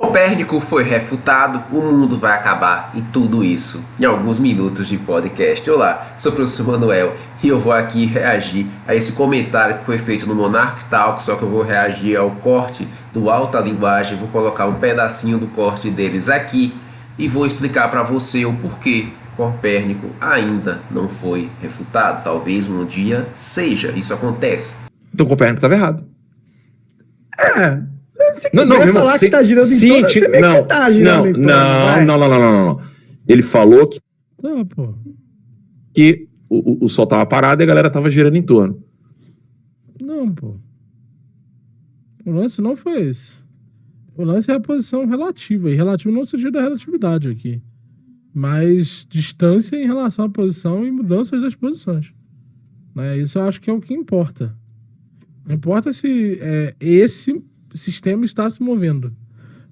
Copérnico foi refutado, o mundo vai acabar e tudo isso em alguns minutos de podcast. Olá, sou o professor Manuel e eu vou aqui reagir a esse comentário que foi feito no Monarch Talk, só que eu vou reagir ao corte do Alta Linguagem, vou colocar um pedacinho do corte deles aqui e vou explicar para você o porquê Copérnico ainda não foi refutado. Talvez um dia seja, isso acontece. Então Copérnico estava errado. Se quiser falar que tá girando em torno, você meio que você tá girando em torno. Não. Ele falou que o sol tava parado e a galera tava girando em torno. Não, pô. O lance não foi esse. O lance é a posição relativa. E relativo não sentido da relatividade aqui. Mas distância em relação à posição e mudanças das posições. Isso eu acho que é o que importa. Não importa se esse sistema está se movendo.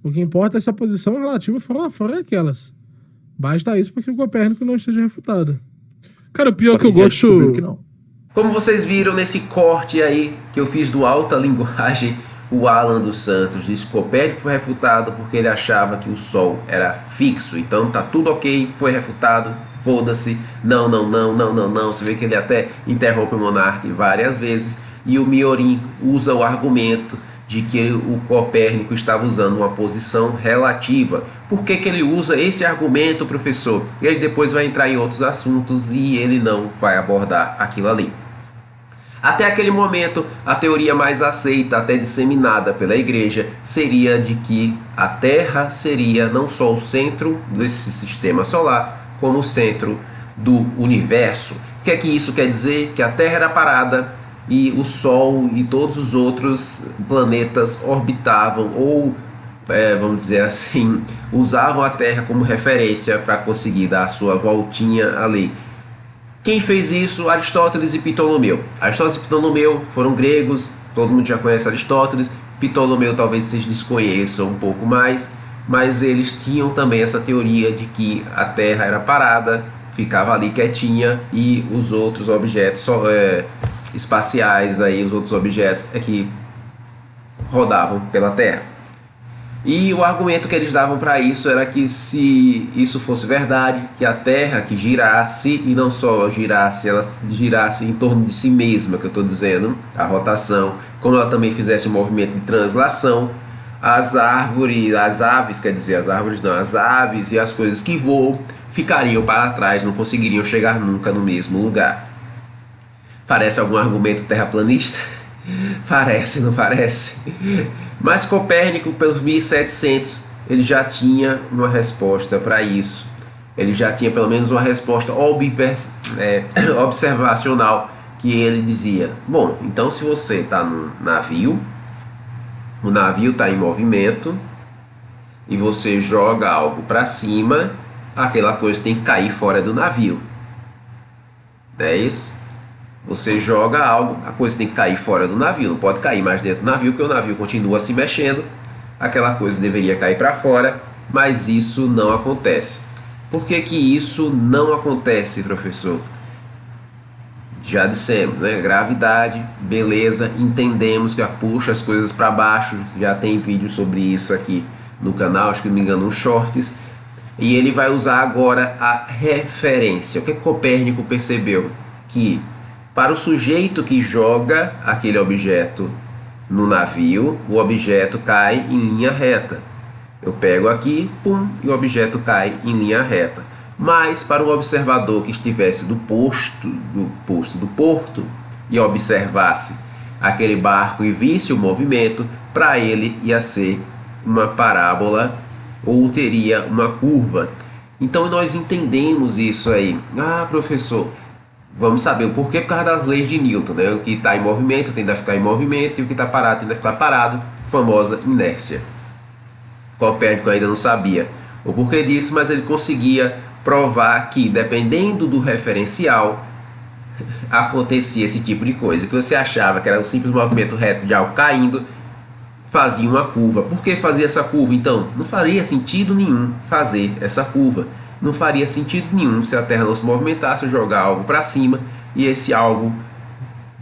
O que importa é se a posição relativa for lá fora aquelas. Basta isso para que o Copérnico não esteja refutado. Cara, o pior que eu gosto... Que não. Como vocês viram nesse corte aí que eu fiz do Alta Linguagem, o Alan dos Santos disse que Copérnico foi refutado porque ele achava que o Sol era fixo. Então tá tudo ok, foi refutado, foda-se, não. Você vê que ele até interrompe o Monark várias vezes. E o Miorim usa o argumento de que o Copérnico estava usando uma posição relativa. Por que ele usa esse argumento, professor? Ele depois vai entrar em outros assuntos e ele não vai abordar aquilo ali. Até aquele momento, a teoria mais aceita, até disseminada pela igreja, seria de que a Terra seria não só o centro desse sistema solar, como o centro do universo. O que é que isso quer dizer? Que a Terra era parada e o Sol e todos os outros planetas orbitavam ou, vamos dizer assim, usavam a Terra como referência para conseguir dar a sua voltinha ali. Quem fez isso? Aristóteles e Ptolomeu. Aristóteles e Ptolomeu foram gregos, todo mundo já conhece Aristóteles. Ptolomeu talvez vocês desconheçam um pouco mais, mas eles tinham também essa teoria de que a Terra era parada, ficava ali quietinha e os outros objetos espaciais, aí, os outros objetos que rodavam pela Terra. E o argumento que eles davam para isso era que se isso fosse verdade, que a Terra que girasse, e não só girasse, ela girasse em torno de si mesma, que eu estou dizendo, a rotação, como ela também fizesse um movimento de translação, as aves e as coisas que voam ficariam para trás, não conseguiriam chegar nunca no mesmo lugar. Parece algum argumento terraplanista? Parece, não parece? Mas Copérnico, pelos 1700, ele já tinha uma resposta para isso. Ele já tinha pelo menos uma resposta observacional, que ele dizia: bom, então se você está num navio, o navio está em movimento, e você joga algo para cima, aquela coisa tem que cair fora do navio. Não é isso? Você joga algo, a coisa tem que cair fora do navio, não pode cair mais dentro do navio, porque o navio continua se mexendo, aquela coisa deveria cair para fora, mas isso não acontece. Por que isso não acontece, professor? Já dissemos, né? Gravidade, beleza, entendemos que puxa as coisas para baixo, já tem vídeo sobre isso aqui no canal, acho que não me engano, uns shorts, e ele vai usar agora a referência. O que Copérnico percebeu? Que para o sujeito que joga aquele objeto no navio, o objeto cai em linha reta. Eu pego aqui, pum, e o objeto cai em linha reta. Mas para o observador que estivesse do porto e observasse aquele barco e visse o movimento, para ele ia ser uma parábola ou teria uma curva. Então nós entendemos isso aí. Ah, professor, vamos saber o porquê por causa das leis de Newton, né? O que está em movimento tende a ficar em movimento e o que está parado tende a ficar parado, famosa inércia. Copérnico ainda não sabia o porquê disso, mas ele conseguia provar que, dependendo do referencial, acontecia esse tipo de coisa. Que você achava que era um simples movimento reto de algo caindo, fazia uma curva. Por que fazia essa curva? Então, não faria sentido nenhum fazer essa curva. Não faria sentido nenhum se a Terra não se movimentasse, jogar algo para cima e esse algo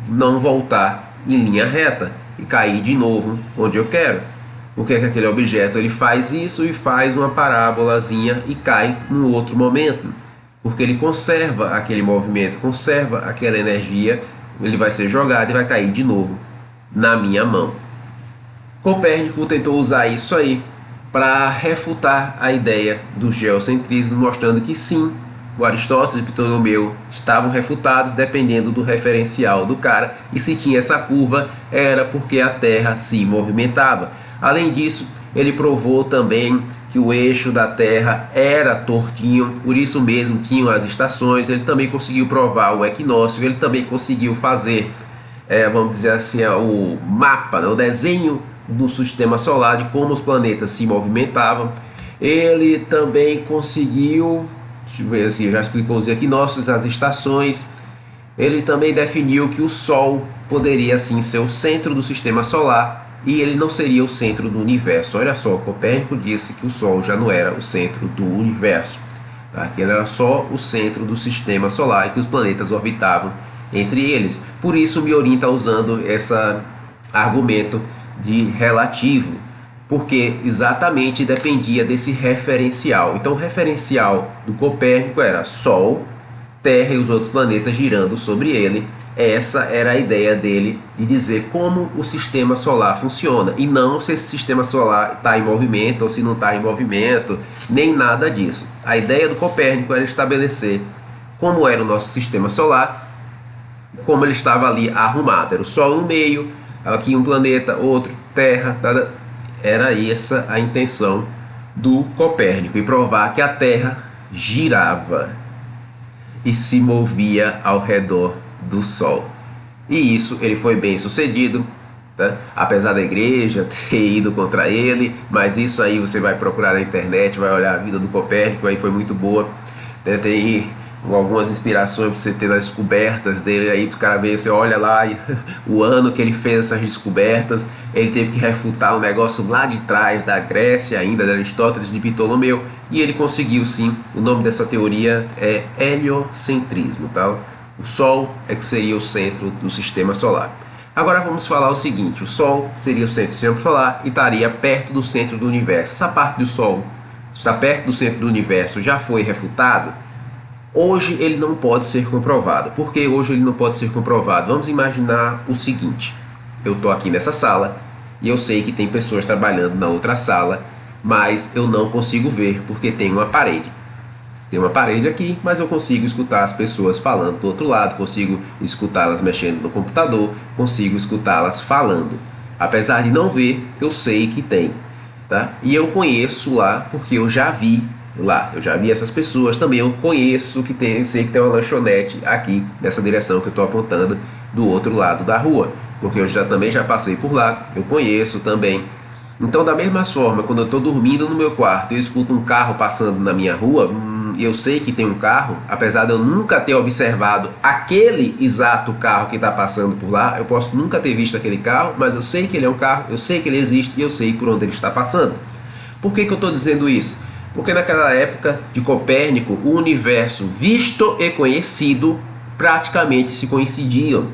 não voltar em linha reta e cair de novo onde eu quero. Por que aquele objeto ele faz isso e faz uma parábolazinha e cai no outro momento? Porque ele conserva aquele movimento, conserva aquela energia, ele vai ser jogado e vai cair de novo na minha mão. Copérnico tentou usar isso aí para refutar a ideia do geocentrismo, mostrando que sim, o Aristóteles e Ptolomeu estavam refutados dependendo do referencial do cara, e se tinha essa curva era porque a Terra se movimentava. Além disso, ele provou também que o eixo da Terra era tortinho, por isso mesmo tinham as estações. Ele também conseguiu provar o equinócio, ele também conseguiu fazer, vamos dizer assim, o mapa, o desenho do sistema solar, de como os planetas se movimentavam. Ele também conseguiu, deixa eu ver assim, já explicou os equinócios, as estações. Ele também definiu que o Sol poderia sim ser o centro do sistema solar e ele não seria o centro do universo. Olha só, Copérnico disse que o Sol já não era o centro do universo, tá? Que ele era só o centro do sistema solar e que os planetas orbitavam entre eles. Por isso Miorin está usando esse argumento de relativo, porque exatamente dependia desse referencial. Então o referencial do Copérnico era Sol, Terra e os outros planetas girando sobre ele. Essa era a ideia dele de dizer como o sistema solar funciona, e não se esse sistema solar está em movimento ou se não está em movimento, nem nada disso. A ideia do Copérnico era estabelecer como era o nosso sistema solar, como ele estava ali arrumado. Era o Sol no meio, aqui um planeta, outro, Terra, nada. Era essa a intenção do Copérnico, e provar que a Terra girava e se movia ao redor do Sol. E isso ele foi bem sucedido, tá? Apesar da igreja ter ido contra ele, mas isso aí você vai procurar na internet, vai olhar a vida do Copérnico, aí foi muito boa, né? Tem algumas inspirações para você ter nas descobertas dele, aí os caras veem, você olha lá o ano que ele fez essas descobertas. Ele teve que refutar um negócio lá de trás da Grécia ainda, de Aristóteles e Ptolomeu, e ele conseguiu sim. O nome dessa teoria é heliocentrismo, tá? O Sol é que seria o centro do sistema solar. Agora vamos falar o seguinte: o Sol seria o centro do sistema solar e estaria perto do centro do universo. Essa parte do Sol está perto do centro do universo já foi refutado. Hoje ele não pode ser comprovado. Por que hoje ele não pode ser comprovado? Vamos imaginar o seguinte: eu estou aqui nessa sala e eu sei que tem pessoas trabalhando na outra sala, mas eu não consigo ver porque tem uma parede. Tem uma parede aqui, mas eu consigo escutar as pessoas falando do outro lado, consigo escutá-las mexendo no computador, consigo escutá-las falando. Apesar de não ver, eu sei que tem, tá? E eu conheço lá porque eu já vi lá, eu já vi essas pessoas também. Eu conheço que tem, eu sei que tem uma lanchonete aqui nessa direção que eu estou apontando do outro lado da rua, porque eu também já passei por lá, eu conheço também. Então, da mesma forma, quando eu estou dormindo no meu quarto e eu escuto um carro passando na minha rua, eu sei que tem um carro, apesar de eu nunca ter observado aquele exato carro que está passando por lá, eu posso nunca ter visto aquele carro, mas eu sei que ele é um carro, eu sei que ele existe e eu sei por onde ele está passando. Por que eu estou dizendo isso? Porque naquela época de Copérnico, o universo visto e conhecido praticamente se coincidiam.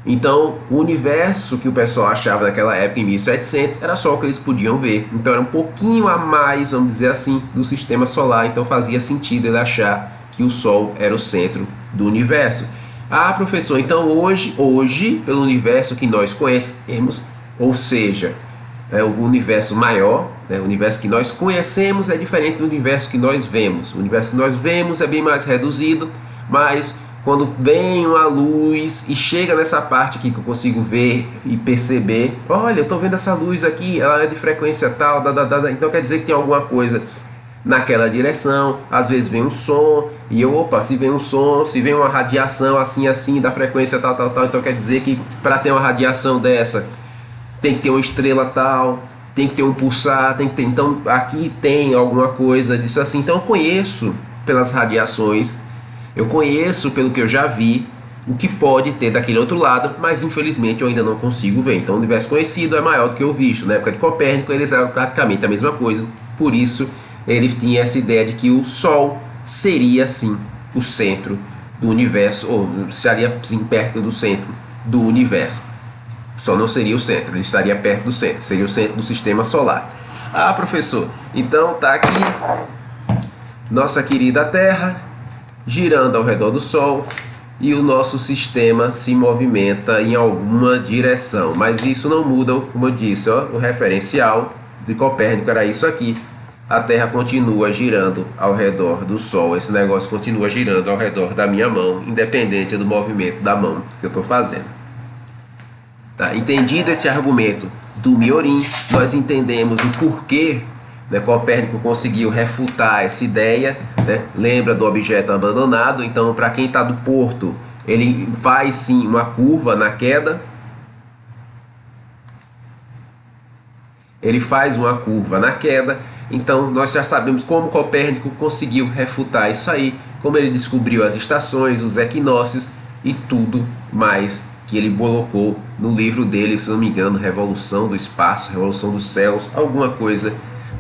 Então, o universo que o pessoal achava naquela época, em 1700, era só o que eles podiam ver. Então, era um pouquinho a mais, vamos dizer assim, do sistema solar. Então, fazia sentido ele achar que o Sol era o centro do universo. Ah, professor, então hoje pelo universo que nós conhecemos, ou seja, o universo maior, o universo que nós conhecemos é diferente do universo que nós vemos. O universo que nós vemos é bem mais reduzido, mas quando vem uma luz e chega nessa parte aqui que eu consigo ver e perceber, olha, eu estou vendo essa luz aqui, ela é de frequência tal, então quer dizer que tem alguma coisa naquela direção. Às vezes vem um som e se vem um som, se vem uma radiação assim, da frequência tal, então quer dizer que para ter uma radiação dessa tem que ter uma estrela tal, tem que ter um pulsar, tem que ter, então aqui tem alguma coisa disso assim. Então eu conheço pelas radiações, eu conheço pelo que eu já vi o que pode ter daquele outro lado, mas infelizmente eu ainda não consigo ver. Então o universo conhecido é maior do que o visto. Na época de Copérnico eles eram praticamente a mesma coisa, por isso ele tinha essa ideia de que o Sol seria sim o centro do universo, ou estaria sim perto do centro do universo. Só não seria o centro, ele estaria perto do centro, seria o centro do sistema solar. Ah, professor, então tá aqui nossa querida Terra girando ao redor do Sol e o nosso sistema se movimenta em alguma direção, mas isso não muda, como eu disse, ó, o referencial de Copérnico era isso aqui. A Terra continua girando ao redor do Sol, esse negócio continua girando ao redor da minha mão, independente do movimento da mão que eu estou fazendo. Tá? Entendido esse argumento do Miorim, nós entendemos o porquê, né, Copérnico conseguiu refutar essa ideia, né? Lembra do objeto abandonado. Então, para quem está do porto, ele faz sim uma curva na queda. Ele faz uma curva na queda. Então, nós já sabemos como Copérnico conseguiu refutar isso aí, como ele descobriu as estações, os equinócios e tudo mais que ele colocou no livro dele, se não me engano, Revolução do Espaço, Revolução dos Céus, alguma coisa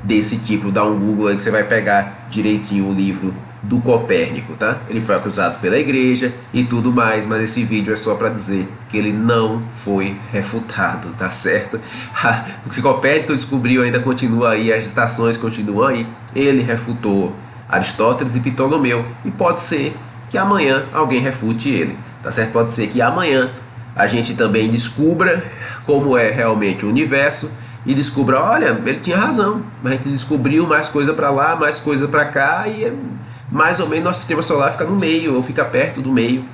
desse tipo. Dá um Google aí que você vai pegar direitinho o livro do Copérnico, tá? Ele foi acusado pela igreja e tudo mais, mas esse vídeo é só para dizer que ele não foi refutado, tá certo? O que Copérnico descobriu ainda continua aí, as estações continuam aí. Ele refutou Aristóteles e Ptolomeu e pode ser que amanhã alguém refute ele, tá certo? Pode ser que amanhã a gente também descubra como é realmente o universo e descubra, olha, ele tinha razão, a gente descobriu mais coisa para lá, mais coisa para cá e mais ou menos nosso sistema solar fica no meio ou fica perto do meio.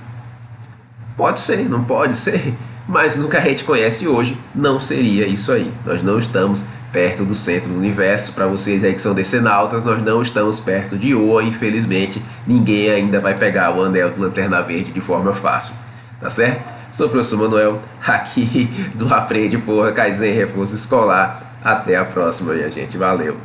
Pode ser, não pode ser, mas no que a gente conhece hoje não seria isso aí. Nós não estamos perto do centro do universo. Para vocês aí que são decenautas, nós não estamos perto de Oa, infelizmente. Ninguém ainda vai pegar o anel de Lanterna Verde de forma fácil, tá certo? Sou o professor Manuel, aqui do Aprende Porra Kaizen Reforço Escolar. Até a próxima, minha gente. Valeu!